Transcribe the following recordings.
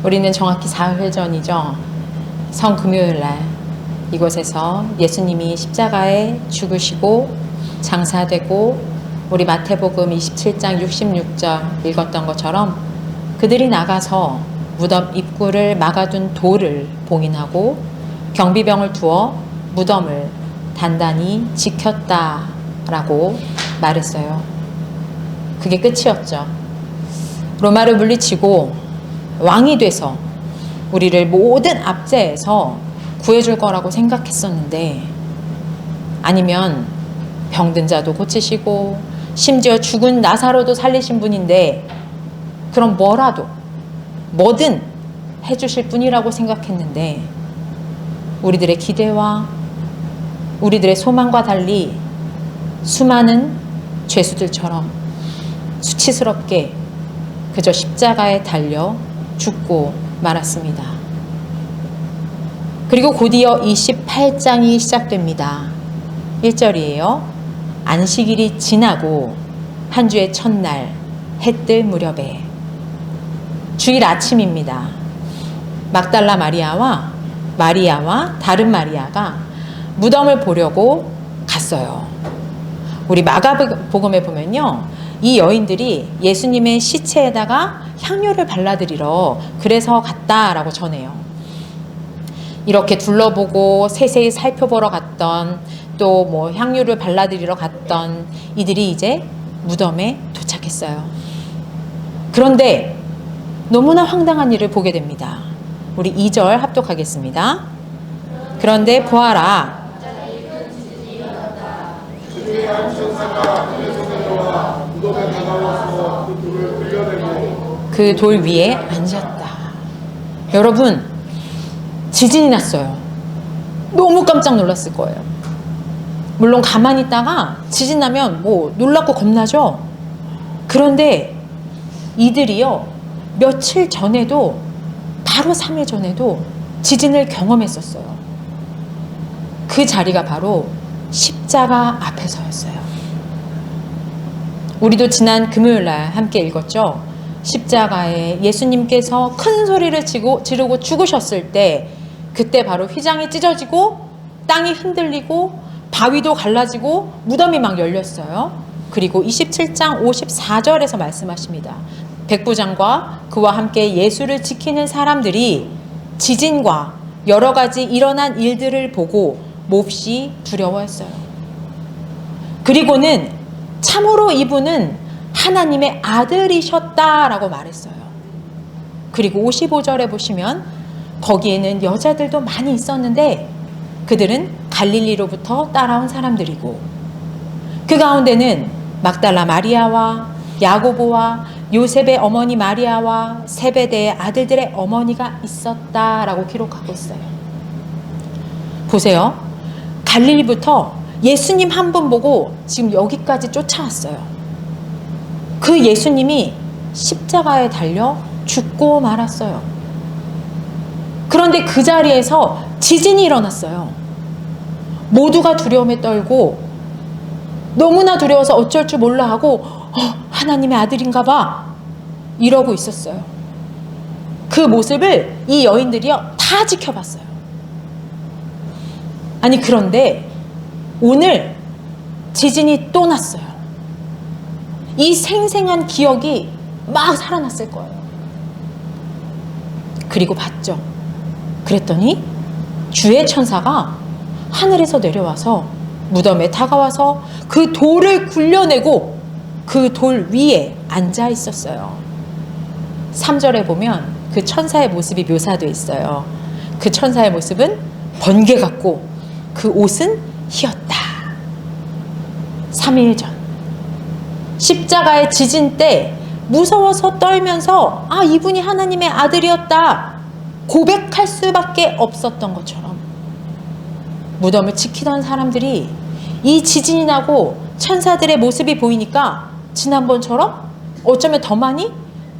우리는 정확히 사흘 전이죠. 성금요일날 이곳에서 예수님이 십자가에 죽으시고 장사되고 우리 마태복음 27장 66절 읽었던 것처럼 그들이 나가서 무덤 입구를 막아둔 돌을 봉인하고 경비병을 두어 무덤을 단단히 지켰다라고 말했어요. 그게 끝이었죠. 로마를 물리치고 왕이 돼서 우리를 모든 압제에서 구해줄 거라고 생각했었는데, 아니면 병든 자도 고치시고 심지어 죽은 나사로도 살리신 분인데 그럼 뭐든 해주실 분이라고 생각했는데, 우리들의 기대와 우리들의 소망과 달리 수많은 죄수들처럼 수치스럽게 그저 십자가에 달려 죽고 말았습니다. 그리고 곧이어 28장이 시작됩니다. 1절이에요. 안식일이 지나고 한 주의 첫날 해뜰 무렵에, 주일 아침입니다. 막달라 마리아와 다른 마리아가 무덤을 보려고 갔어요. 우리 마가복음에 보면요, 이 여인들이 예수님의 시체에다가 향료를 발라드리러 그래서 갔다라고 전해요. 이렇게 둘러보고 세세히 살펴보러 갔던, 또 뭐 향유를 발라드리러 갔던 이들이 이제 무덤에 도착했어요. 그런데 너무나 황당한 일을 보게 됩니다. 우리 2절 합독하겠습니다. 그런데 보아라, 그 돌 위에 앉았다. 여러분, 지진이 났어요. 너무 깜짝 놀랐을 거예요. 물론 가만히 있다가 지진 나면 뭐 놀랍고 겁나죠. 그런데 이들이요, 며칠 전에도, 바로 3일 전에도 지진을 경험했었어요. 그 자리가 바로 십자가 앞에서였어요. 우리도 지난 금요일날 함께 읽었죠. 십자가에 예수님께서 큰 소리를 지르고 죽으셨을 때, 그때 바로 휘장이 찢어지고 땅이 흔들리고 바위도 갈라지고 무덤이 막 열렸어요. 그리고 27장 54절에서 말씀하십니다. 백부장과 그와 함께 예수를 지키는 사람들이 지진과 여러 가지 일어난 일들을 보고 몹시 두려워했어요. 그리고는 참으로 이분은 하나님의 아들이셨다라고 말했어요. 그리고 55절에 보시면 거기에는 여자들도 많이 있었는데 그들은 갈릴리로부터 따라온 사람들이고, 그 가운데는 막달라 마리아와 야고보와 요셉의 어머니 마리아와 세베대의 아들들의 어머니가 있었다라고 기록하고 있어요. 보세요. 갈릴리부터 예수님 한 분 보고 지금 여기까지 쫓아왔어요. 그 예수님이 십자가에 달려 죽고 말았어요. 그런데 그 자리에서 지진이 일어났어요. 모두가 두려움에 떨고 너무나 두려워서 어쩔 줄 몰라 하고 하나님의 아들인가 봐 이러고 있었어요. 그 모습을 이 여인들이요 다 지켜봤어요. 아니, 그런데 오늘 지진이 또 났어요. 이 생생한 기억이 막 살아났을 거예요. 그리고 봤죠. 그랬더니 주의 천사가 하늘에서 내려와서 무덤에 다가와서 그 돌을 굴려내고 그 돌 위에 앉아 있었어요. 3절에 보면 그 천사의 모습이 묘사되어 있어요. 그 천사의 모습은 번개 같고 그 옷은 희었다. 3일 전 십자가의 지진 때 무서워서 떨면서 이분이 하나님의 아들이었다 고백할 수밖에 없었던 것처럼, 무덤을 지키던 사람들이 이 지진이 나고 천사들의 모습이 보이니까 지난번처럼 어쩌면 더 많이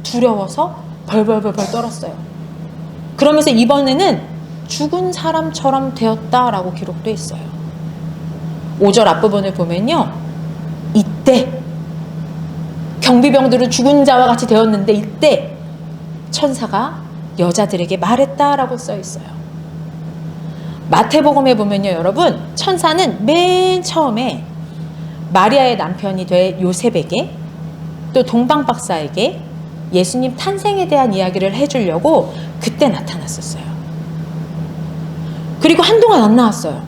두려워서 벌벌벌 떨었어요. 그러면서 이번에는 죽은 사람처럼 되었다라고 기록되어 있어요. 5절 앞부분을 보면요, 이때 경비병들은 죽은 자와 같이 되었는데 이때 천사가 여자들에게 말했다라고 써 있어요. 마태복음에 보면요, 여러분, 천사는 맨 처음에 마리아의 남편이 될 요셉에게 또 동방 박사에게 예수님 탄생에 대한 이야기를 해주려고 그때 나타났었어요. 그리고 한동안 안 나왔어요.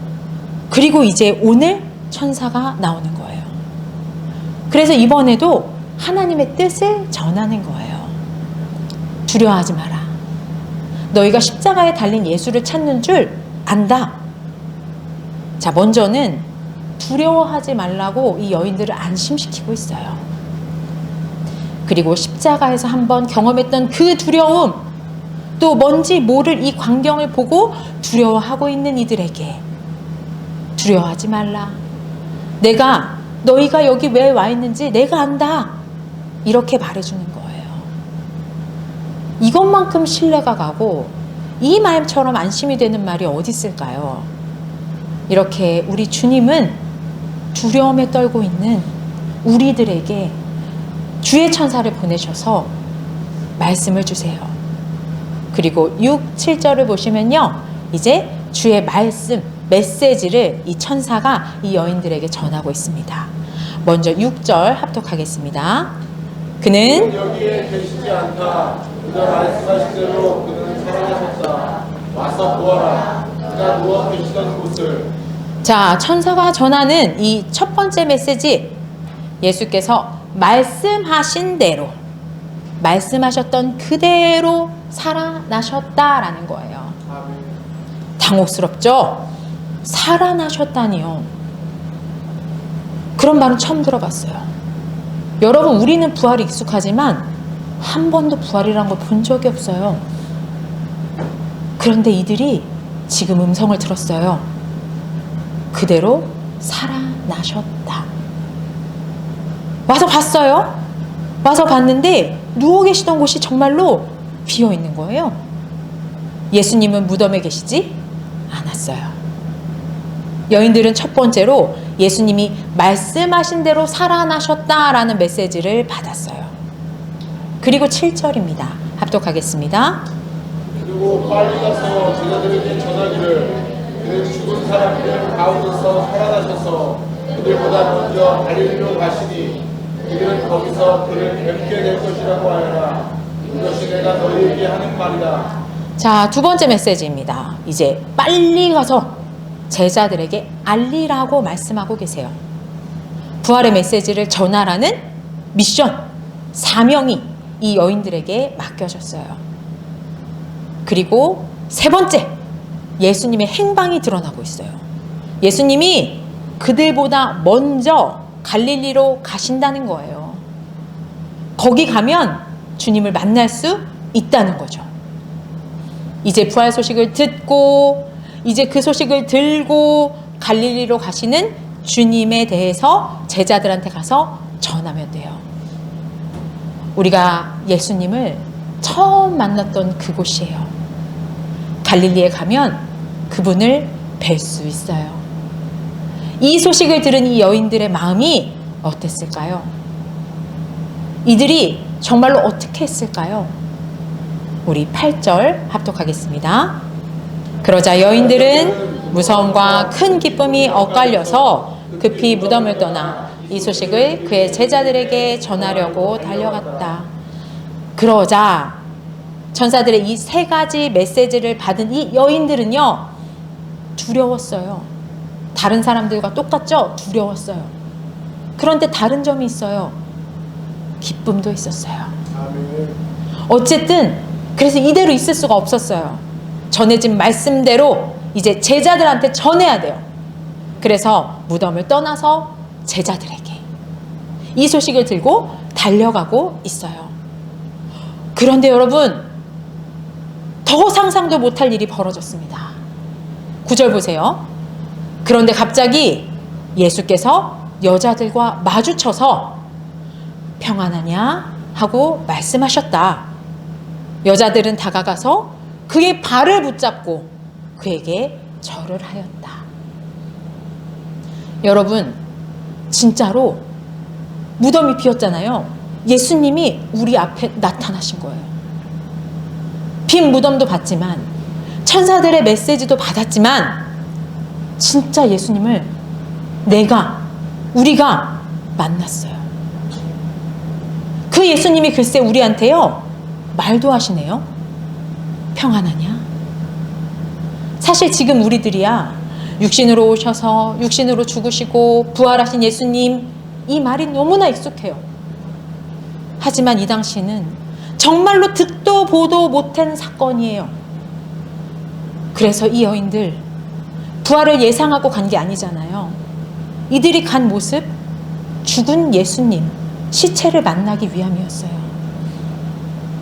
그리고 이제 오늘 천사가 나오는 거예요. 그래서 이번에도 하나님의 뜻을 전하는 거예요. 두려워하지 마라. 너희가 십자가에 달린 예수를 찾는 줄 안다. 자, 먼저는 두려워하지 말라고 이 여인들을 안심시키고 있어요. 그리고 십자가에서 한번 경험했던 그 두려움, 또 뭔지 모를 이 광경을 보고 두려워하고 있는 이들에게 두려워하지 말라. 너희가 여기 왜 와 있는지 내가 안다. 이렇게 말해주는 거예요. 이것만큼 신뢰가 가고 이 마음처럼 안심이 되는 말이 어디 있을까요? 이렇게 우리 주님은 두려움에 떨고 있는 우리들에게 주의 천사를 보내셔서 말씀을 주세요. 그리고 6, 7절을 보시면요, 이제 주의 말씀, 메시지를 이 천사가 이 여인들에게 전하고 있습니다. 먼저 6절 합독하겠습니다. 그는 여기에 계시지 않다. 그가 말씀하신 대로 그는 살아나셨다. 와서 보아라. 그가 누워 계시던 곳을. 자, 천사가 전하는 이 첫 번째 메시지, 예수께서 말씀하신 대로, 말씀하셨던 그대로 살아나셨다라는 거예요. 당혹스럽죠? 살아나셨다니요. 그런 말은 처음 들어봤어요. 여러분, 우리는 부활이 익숙하지만 한 번도 부활이란 걸 본 적이 없어요. 그런데 이들이 지금 음성을 들었어요. 그대로 살아나셨다. 와서 봤어요. 와서 봤는데 누워 계시던 곳이 정말로 비어 있는 거예요. 예수님은 무덤에 계시지 않았어요. 여인들은 첫 번째로 예수님이 말씀하신 대로 살아나셨다라는 메시지를 받았어요. 그리고 7절입니다. 합독하겠습니다. 그리고 빨리 가서 제자들에게 전하기를 그는 죽은 사람들 가운데서 살아나셔서 그들보다 먼저 갈릴리로 가시니 그들은 거기서 그를 뵙게 될 것이라고 하여라. 이것이 내가 너희에게 하는 말이다. 자, 두 번째 메시지입니다. 이제 빨리 가서 제자들에게 알리라고 말씀하고 계세요. 부활의 메시지를 전하라는 미션, 사명이 이 여인들에게 맡겨졌어요. 그리고 세 번째, 예수님의 행방이 드러나고 있어요. 예수님이 그들보다 먼저 갈릴리로 가신다는 거예요. 거기 가면 주님을 만날 수 있다는 거죠. 이제 부활 소식을 듣고 이제 그 소식을 들고 갈릴리로 가시는 주님에 대해서 제자들한테 가서 전하면 돼요. 우리가 예수님을 처음 만났던 그곳이에요. 갈릴리에 가면 그분을 뵐 수 있어요. 이 소식을 들은 이 여인들의 마음이 어땠을까요? 이들이 정말로 어떻게 했을까요? 우리 8절 합독하겠습니다. 그러자 여인들은 무서움과 큰 기쁨이 엇갈려서 급히 무덤을 떠나 이 소식을 그의 제자들에게 전하려고 달려갔다. 그러자 천사들의 이 세 가지 메시지를 받은 이 여인들은요, 두려웠어요. 다른 사람들과 똑같죠? 두려웠어요. 그런데 다른 점이 있어요. 기쁨도 있었어요. 어쨌든 그래서 이대로 있을 수가 없었어요. 전해진 말씀대로 이제 제자들한테 전해야 돼요. 그래서 무덤을 떠나서 제자들에게 이 소식을 들고 달려가고 있어요. 그런데 여러분, 더 상상도 못할 일이 벌어졌습니다. 9절 보세요. 그런데 갑자기 예수께서 여자들과 마주쳐서 평안하냐 하고 말씀하셨다. 여자들은 다가가서 그의 발을 붙잡고 그에게 절을 하였다. 여러분, 진짜로 무덤이 비었잖아요. 예수님이 우리 앞에 나타나신 거예요. 빈 무덤도 봤지만 천사들의 메시지도 받았지만 진짜 예수님을 우리가 만났어요. 그 예수님이 글쎄 우리한테요 말도 하시네요. 평안하냐? 사실 지금 우리들이야 육신으로 오셔서 육신으로 죽으시고 부활하신 예수님 이 말이 너무나 익숙해요. 하지만 이 당시는 정말로 듣도 보도 못한 사건이에요. 그래서 이 여인들 부활을 예상하고 간 게 아니잖아요. 이들이 간 모습 죽은 예수님 시체를 만나기 위함이었어요.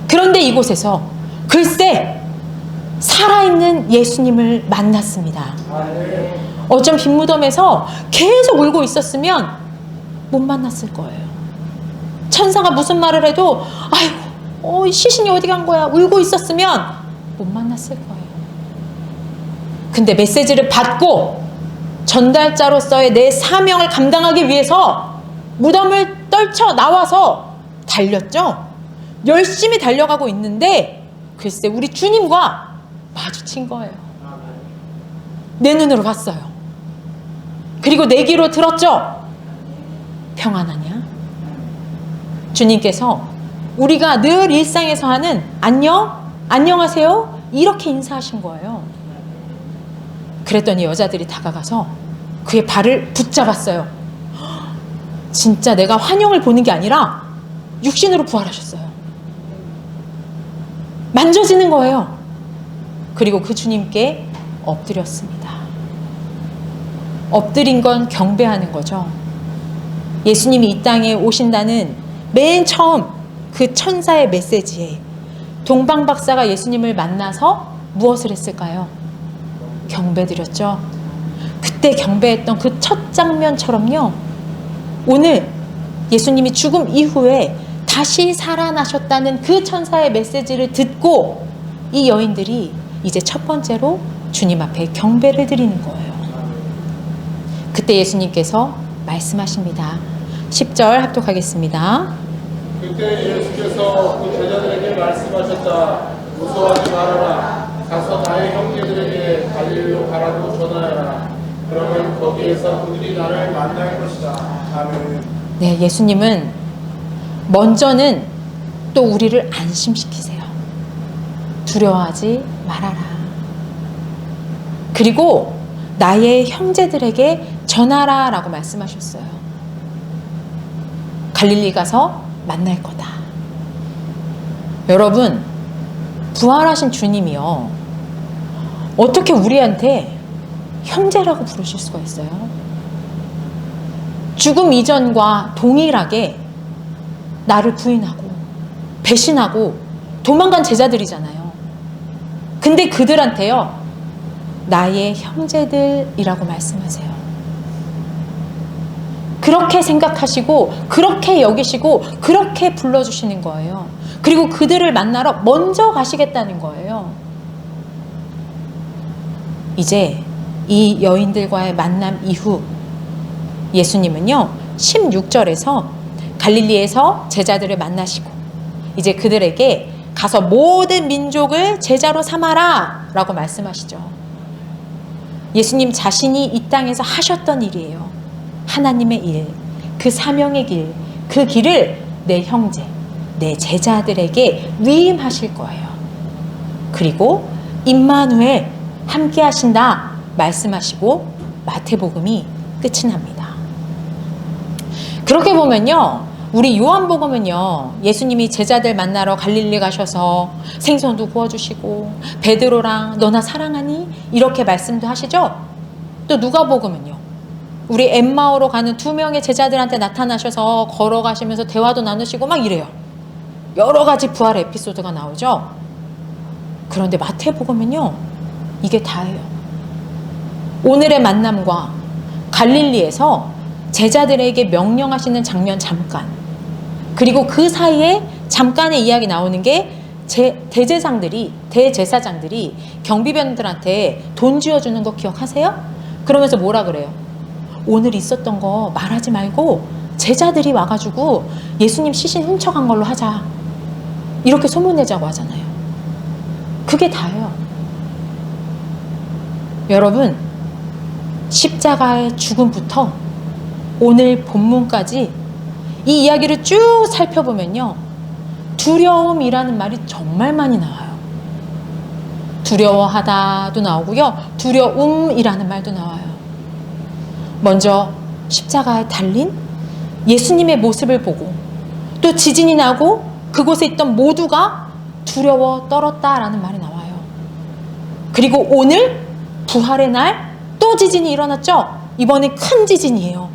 그런데 이곳에서 글쎄 살아있는 예수님을 만났습니다. 어쩜 빈 무덤에서 계속 울고 있었으면 못 만났을 거예요. 천사가 무슨 말을 해도 아이고 시신이 어디 간 거야 울고 있었으면 못 만났을 거예요. 근데 메시지를 받고 전달자로서의 내 사명을 감당하기 위해서 무덤을 떨쳐 나와서 달렸죠. 열심히 달려가고 있는데 글쎄 우리 주님과 마주친 거예요. 내 눈으로 봤어요. 그리고 내 귀로 들었죠. 평안하냐? 주님께서 우리가 늘 일상에서 하는 안녕하세요 이렇게 인사하신 거예요. 그랬더니 여자들이 다가가서 그의 발을 붙잡았어요. 진짜 내가 환영을 보는 게 아니라 육신으로 부활하셨어요. 만져지는 거예요. 그리고 그 주님께 엎드렸습니다. 엎드린 건 경배하는 거죠. 예수님이 이 땅에 오신다는 맨 처음 그 천사의 메시지에 동방박사가 예수님을 만나서 무엇을 했을까요? 경배드렸죠. 그때 경배했던 그 첫 장면처럼요. 오늘 예수님이 죽음 이후에 다시 살아나셨다는 그 천사의 메시지를 듣고 이 여인들이 이제 첫 번째로 주님 앞에 경배를 드리는 거예요. 그때 예수님께서 말씀하십니다. 10절 합독하겠습니다. 그때 예수께서 그 제자들에게 말씀하셨다. 무서워하지 말아라. 가서 나의 형제들에게 갈릴리로 가라고 전하여라. 그러면 거기에서 그들이 나를 만날 것이다. 아멘. 네, 예수님은 먼저는 또 우리를 안심시키세요. 두려워하지 말아라. 그리고 나의 형제들에게 전하라 라고 말씀하셨어요. 갈릴리 가서 만날 거다. 여러분, 부활하신 주님이요, 어떻게 우리한테 형제라고 부르실 수가 있어요? 죽음 이전과 동일하게 나를 부인하고 배신하고 도망간 제자들이잖아요. 근데 그들한테요, 나의 형제들이라고 말씀하세요. 그렇게 생각하시고 그렇게 여기시고 그렇게 불러주시는 거예요. 그리고 그들을 만나러 먼저 가시겠다는 거예요. 이제 이 여인들과의 만남 이후 예수님은요 16절에서 갈릴리에서 제자들을 만나시고 이제 그들에게 가서 모든 민족을 제자로 삼아라 라고 말씀하시죠. 예수님 자신이 이 땅에서 하셨던 일이에요. 하나님의 일, 그 사명의 길, 그 길을 내 형제, 내 제자들에게 위임하실 거예요. 그리고 임마누엘 함께 하신다 말씀하시고 마태복음이 끝이 납니다. 그렇게 보면요, 우리 요한복음은요, 예수님이 제자들 만나러 갈릴리 가셔서 생선도 구워주시고 베드로랑 너나 사랑하니? 이렇게 말씀도 하시죠. 또 누가복음은요, 우리 엠마오로 가는 2명의 제자들한테 나타나셔서 걸어가시면서 대화도 나누시고 막 이래요. 여러 가지 부활 에피소드가 나오죠. 그런데 마태복음은요, 이게 다예요. 오늘의 만남과 갈릴리에서 제자들에게 명령하시는 장면 잠깐, 그리고 그 사이에 잠깐의 이야기 나오는 게 대제사장들이 경비병들한테 돈 쥐어주는 거 기억하세요? 그러면서 뭐라 그래요? 오늘 있었던 거 말하지 말고 제자들이 와가지고 예수님 시신 훔쳐간 걸로 하자, 이렇게 소문내자고 하잖아요. 그게 다예요. 여러분, 십자가의 죽음부터 오늘 본문까지 이 이야기를 쭉 살펴보면요, 두려움이라는 말이 정말 많이 나와요. 두려워하다도 나오고요, 두려움이라는 말도 나와요. 먼저 십자가에 달린 예수님의 모습을 보고 또 지진이 나고 그곳에 있던 모두가 두려워 떨었다라는 말이 나와요. 그리고 오늘 부활의 날 또 지진이 일어났죠? 이번엔 큰 지진이에요.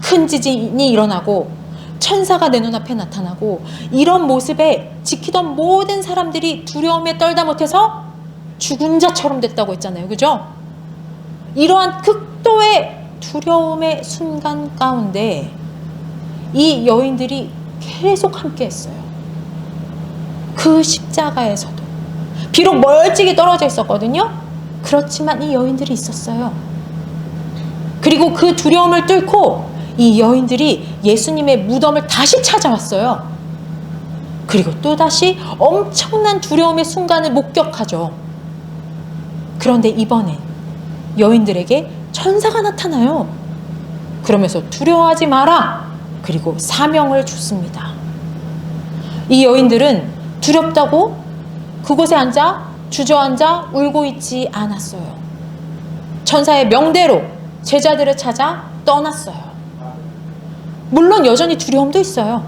큰 지진이 일어나고 천사가 내 눈앞에 나타나고 이런 모습에 지키던 모든 사람들이 두려움에 떨다 못해서 죽은 자처럼 됐다고 했잖아요. 그죠? 이러한 극도의 두려움의 순간 가운데 이 여인들이 계속 함께 했어요. 그 십자가에서도 비록 멀찍이 떨어져 있었거든요. 그렇지만 이 여인들이 있었어요. 그리고 그 두려움을 뚫고 이 여인들이 예수님의 무덤을 다시 찾아왔어요. 그리고 또다시 엄청난 두려움의 순간을 목격하죠. 그런데 이번엔 여인들에게 천사가 나타나요. 그러면서 두려워하지 마라. 그리고 사명을 줬습니다. 이 여인들은 두렵다고 그곳에 앉아 주저앉아 울고 있지 않았어요. 천사의 명대로 제자들을 찾아 떠났어요. 물론 여전히 두려움도 있어요.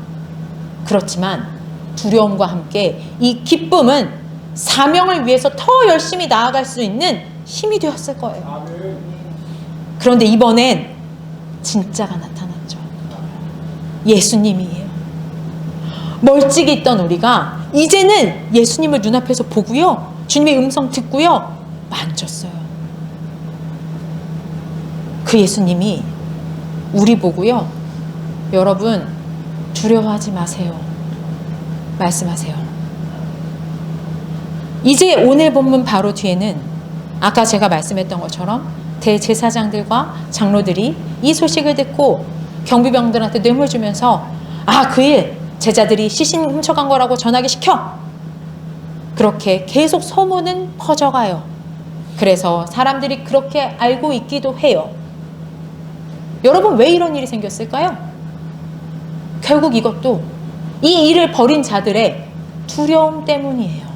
그렇지만 두려움과 함께 이 기쁨은 사명을 위해서 더 열심히 나아갈 수 있는 힘이 되었을 거예요. 그런데 이번엔 진짜가 나타났죠. 예수님이에요. 멀찍이 있던 우리가 이제는 예수님을 눈앞에서 보고요, 주님의 음성 듣고요, 만졌어요. 그 예수님이 우리 보고요, 여러분 두려워하지 마세요 말씀하세요. 이제 오늘 본문 바로 뒤에는 아까 제가 말씀했던 것처럼 대제사장들과 장로들이 이 소식을 듣고 경비병들한테 뇌물 주면서 그 일 제자들이 시신 훔쳐간 거라고 전하게 시켜. 그렇게 계속 소문은 퍼져가요. 그래서 사람들이 그렇게 알고 있기도 해요. 여러분, 왜 이런 일이 생겼을까요? 결국 이것도 이 일을 벌인 자들의 두려움 때문이에요.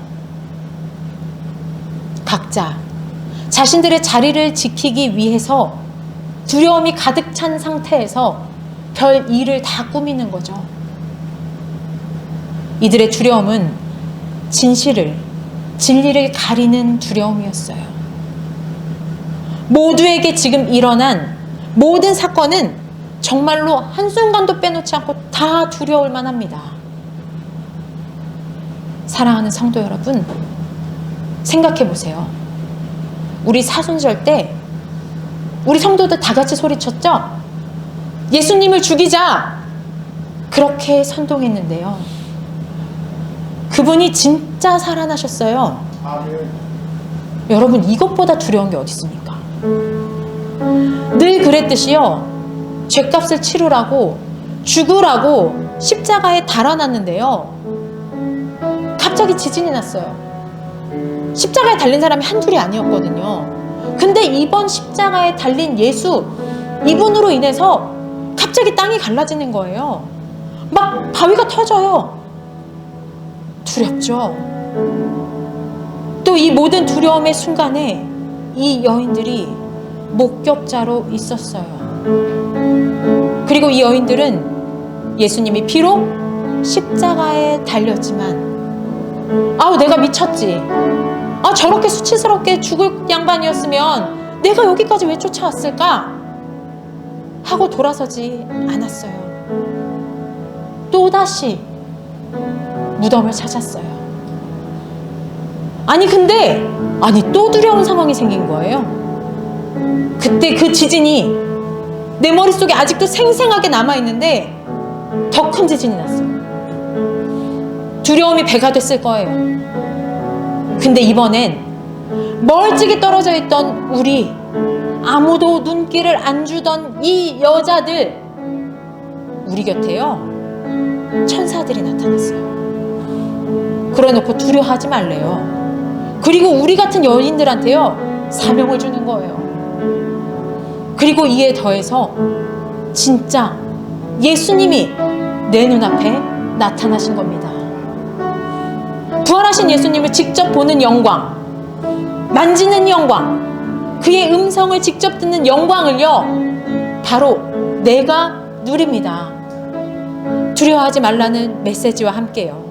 각자 자신들의 자리를 지키기 위해서 두려움이 가득 찬 상태에서 별 일을 다 꾸미는 거죠. 이들의 두려움은 진리를 가리는 두려움이었어요. 모두에게 지금 일어난 모든 사건은 정말로 한순간도 빼놓지 않고 다 두려울 만합니다. 사랑하는 성도 여러분, 생각해 보세요. 우리 사순절 때 우리 성도들 다 같이 소리쳤죠? 예수님을 죽이자! 그렇게 선동했는데요. 그분이 진짜 살아나셨어요. 여러분, 이것보다 두려운 게 어디 있습니까? 늘 그랬듯이요, 죄값을 치르라고 죽으라고 십자가에 달아났는데요, 갑자기 지진이 났어요. 십자가에 달린 사람이 한둘이 아니었거든요. 근데 이번 십자가에 달린 예수, 이분으로 인해서 갑자기 땅이 갈라지는 거예요. 막 바위가 터져요. 두렵죠? 또 이 모든 두려움의 순간에 이 여인들이 목격자로 있었어요. 그리고 이 여인들은 예수님이 비록 십자가에 달렸지만 내가 미쳤지, 저렇게 수치스럽게 죽을 양반이었으면 내가 여기까지 왜 쫓아왔을까 하고 돌아서지 않았어요. 또다시 무덤을 찾았어요. 근데 또 두려운 상황이 생긴 거예요. 그때 그 지진이 내 머릿속에 아직도 생생하게 남아있는데 더 큰 지진이 났어요. 두려움이 배가 됐을 거예요. 근데 이번엔 멀찍이 떨어져 있던 우리, 아무도 눈길을 안 주던 이 여자들, 우리 곁에요, 천사들이 나타났어요. 그래놓고 두려워하지 말래요. 그리고 우리 같은 여인들한테요, 사명을 주는 거예요. 그리고 이에 더해서 진짜 예수님이 내 눈앞에 나타나신 겁니다. 부활하신 예수님을 직접 보는 영광, 만지는 영광, 그의 음성을 직접 듣는 영광을요, 바로 내가 누립니다. 두려워하지 말라는 메시지와 함께요.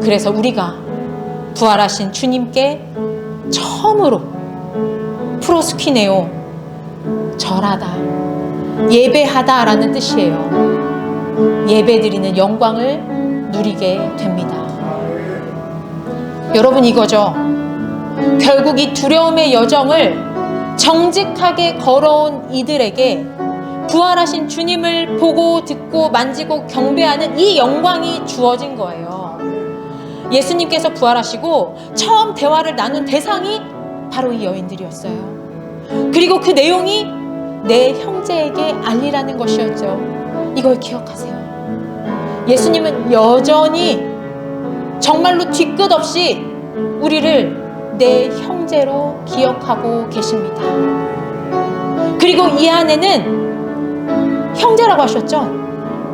그래서 우리가 부활하신 주님께 처음으로 프로스키네오, 절하다, 예배하다 라는 뜻이에요. 예배드리는 영광을 누리게 됩니다. 여러분, 이거죠. 결국 이 두려움의 여정을 정직하게 걸어온 이들에게 부활하신 주님을 보고 듣고 만지고 경배하는 이 영광이 주어진 거예요. 예수님께서 부활하시고 처음 대화를 나눈 대상이 바로 이 여인들이었어요. 그리고 그 내용이 내 형제에게 알리라는 것이었죠. 이걸 기억하세요. 예수님은 여전히 정말로 뒤끝 없이 우리를 내 형제로 기억하고 계십니다. 그리고 이 안에는 형제라고 하셨죠.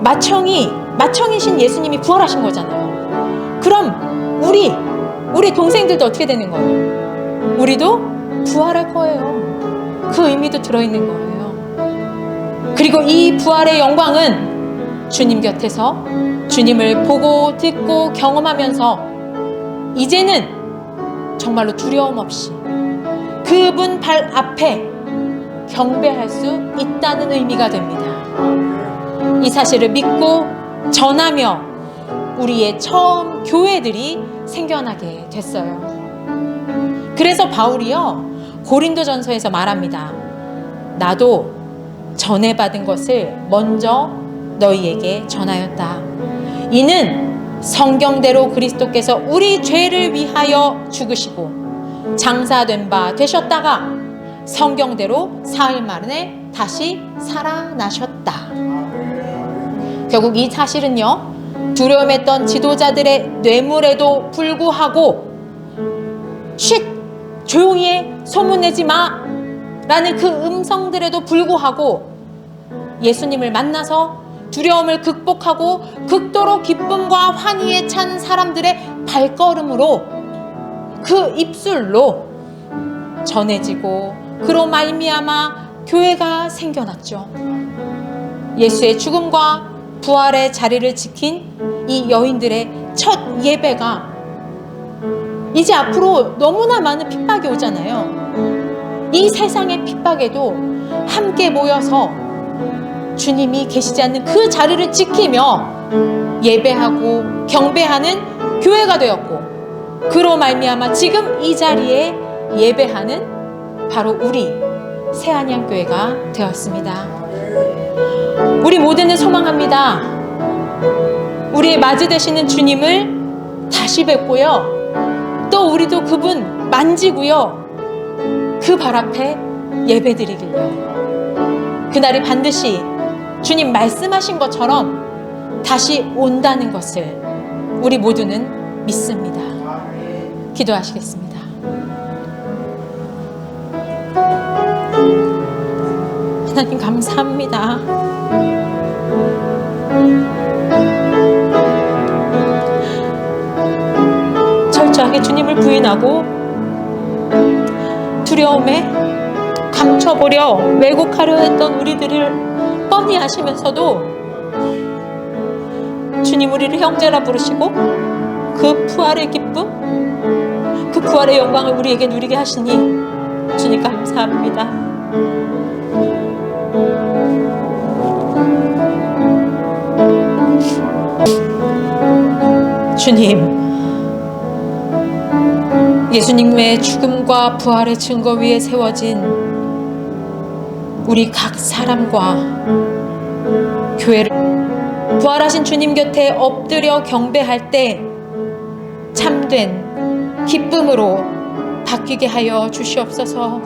마청이신 예수님이 부활하신 거잖아요. 그럼 우리 동생들도 어떻게 되는 거예요? 우리도 부활할 거예요. 그 의미도 들어있는 거예요. 그리고 이 부활의 영광은 주님 곁에서 주님을 보고 듣고 경험하면서 이제는 정말로 두려움 없이 그분 발 앞에 경배할 수 있다는 의미가 됩니다. 이 사실을 믿고 전하며 우리의 처음 교회들이 생겨나게 됐어요. 그래서 바울이요, 고린도전서에서 말합니다. 나도 전해받은 것을 먼저 너희에게 전하였다. 이는 성경대로 그리스도께서 우리 죄를 위하여 죽으시고 장사된 바 되셨다가 성경대로 사흘 만에 다시 살아나셨다. 결국 이 사실은요, 두려움했던 지도자들의 뇌물에도 불구하고 조용히 해, 소문내지 마 라는 그 음성들에도 불구하고 예수님을 만나서 두려움을 극복하고 극도로 기쁨과 환희에 찬 사람들의 발걸음으로 그 입술로 전해지고 그로 말미암아 교회가 생겨났죠. 예수의 죽음과 부활의 자리를 지킨 이 여인들의 첫 예배가 이제 앞으로 너무나 많은 핍박이 오잖아요. 이 세상의 핍박에도 함께 모여서 주님이 계시지 않는 그 자리를 지키며 예배하고 경배하는 교회가 되었고, 그로 말미암아 지금 이 자리에 예배하는 바로 우리 새안양교회가 되었습니다. 우리 모두는 소망합니다. 우리의 맞이 되시는 주님을 다시 뵙고요, 또 우리도 그분 만지고요, 그 발 앞에 예배드리길요. 그날이 반드시 주님 말씀하신 것처럼 다시 온다는 것을 우리 모두는 믿습니다. 기도하시겠습니다. 하나님 감사합니다. 철저하게 주님을 부인하고 두려움에 감춰보려 왜곡하려 했던 우리들을 뻔히 아시면서도 주님 우리를 형제라 부르시고 그 부활의 기쁨, 그 부활의 영광을 우리에게 누리게 하시니 주님 감사합니다. 주님, 예수님의 죽음과 부활의 증거 위에 세워진 우리 각 사람과 교회를 부활하신 주님 곁에 엎드려 경배할 때 참된 기쁨으로 바뀌게 하여 주시옵소서.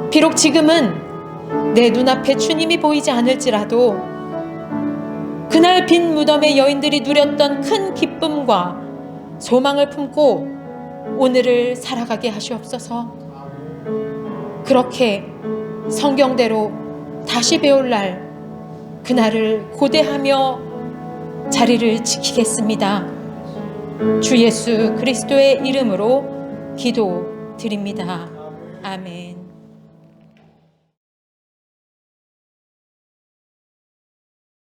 비록 지금은 내 눈앞에 주님이 보이지 않을지라도 그날 빈 무덤의 여인들이 누렸던 큰 기쁨과 소망을 품고 오늘을 살아가게 하시옵소서. 그렇게 성경대로 다시 배울 날, 그날을 고대하며 자리를 지키겠습니다. 주 예수 그리스도의 이름으로 기도드립니다. 아멘.